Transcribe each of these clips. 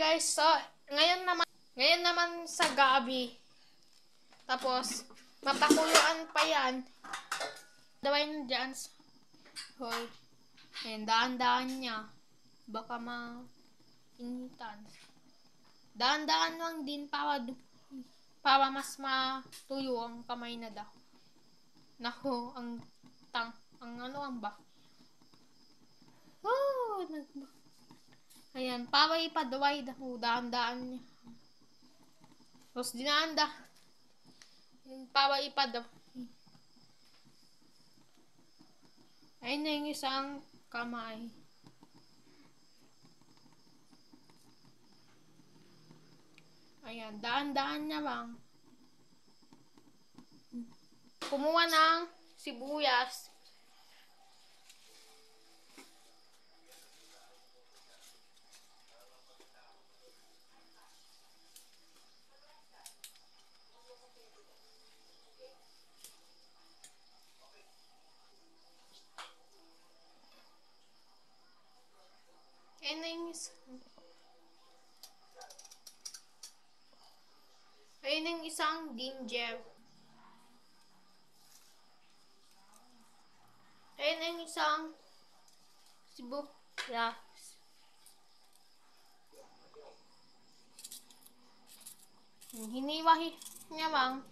guys, so ngayon naman sa gabi. Tapos mapakuluan pa yan. Dawain dyan. Hoy. Ayan, daan-daan niya. Baka mainitan. Daan-daan lang din para mas matuyo ang kamay na daw. Naku, ang ba? Oh, ayan, para ipadaway daw, daan-daan niya. Tapos dinanda. Para ipadaway. Ayun na yung isang kamay. Ayan, daan-daan niya lang. Kumuha ng sibuyas. Ayun yung isang ginger. Ayun yung isang sibuyas. Hiniwahi niya lang.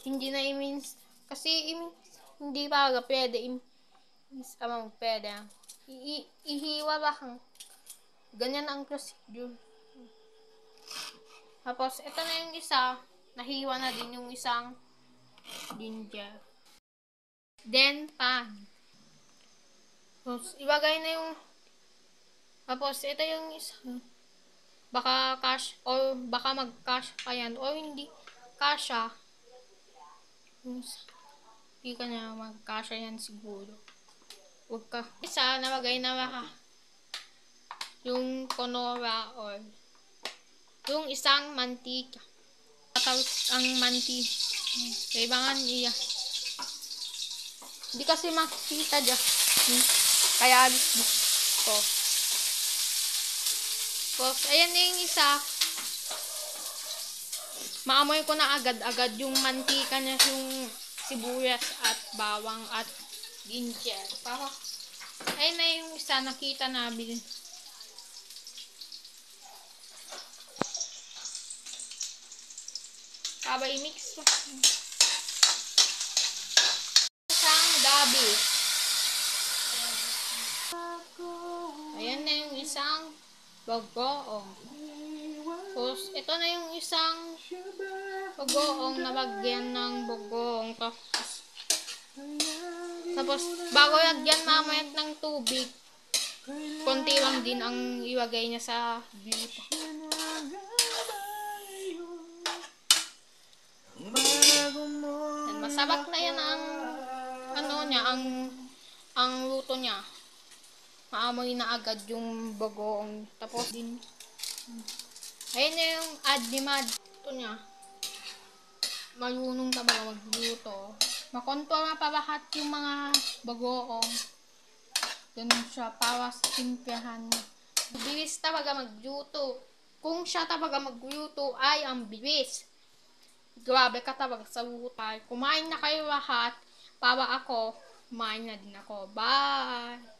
Hindi na i-mince. Kasi hindi pa pwede i-mince ka mang pwede. Ihiwa lang. Ganyan ang procedure. Tapos, ito na yung isa. Nahiwa na din yung isang ginger. Then, pan. Tapos, ibagay na yung... Tapos, ito yung isa. Baka mag-cash pa yan. O hindi kasha. Hindi ka na mag-kasha yan siguro. Huwag ka. Isa, nabagay na baka. Yung canola oil. Yung isang mantika. Tapos ang mantika. Kailangan iya. Hindi kasi makikita dyan. Kaya alis ko. Tapos, ayan na yung isa. Maamoy ko na agad-agad yung mantika niya, yung sibuyas at bawang at ginger. Ayan na yung isa, nakita namin. Para i-mix ko. Isang gabi. Ayan na yung isang bagoong. Tapos, ito na yung isang bagoong na lagyan ng bagoong. Tapos, bago lagyan mamayat ng tubig, konti lang din ang iwagay niya sa dito. Masabak na yan ang luto niya. Maamoy na agad yung bagoong. Tapos din, ayun na yung adlimad. Ito niya. Marunong talaga magluto. Makontrol na pa lahat yung mga bagoong. Ganun siya, para simpehan. Bilis talaga magluto. Kung siya talaga magluto ay ang bilis. Grabe ka talaga sa luto. Kumain na kayo lahat. Para ako, kumain na din ako. Bye!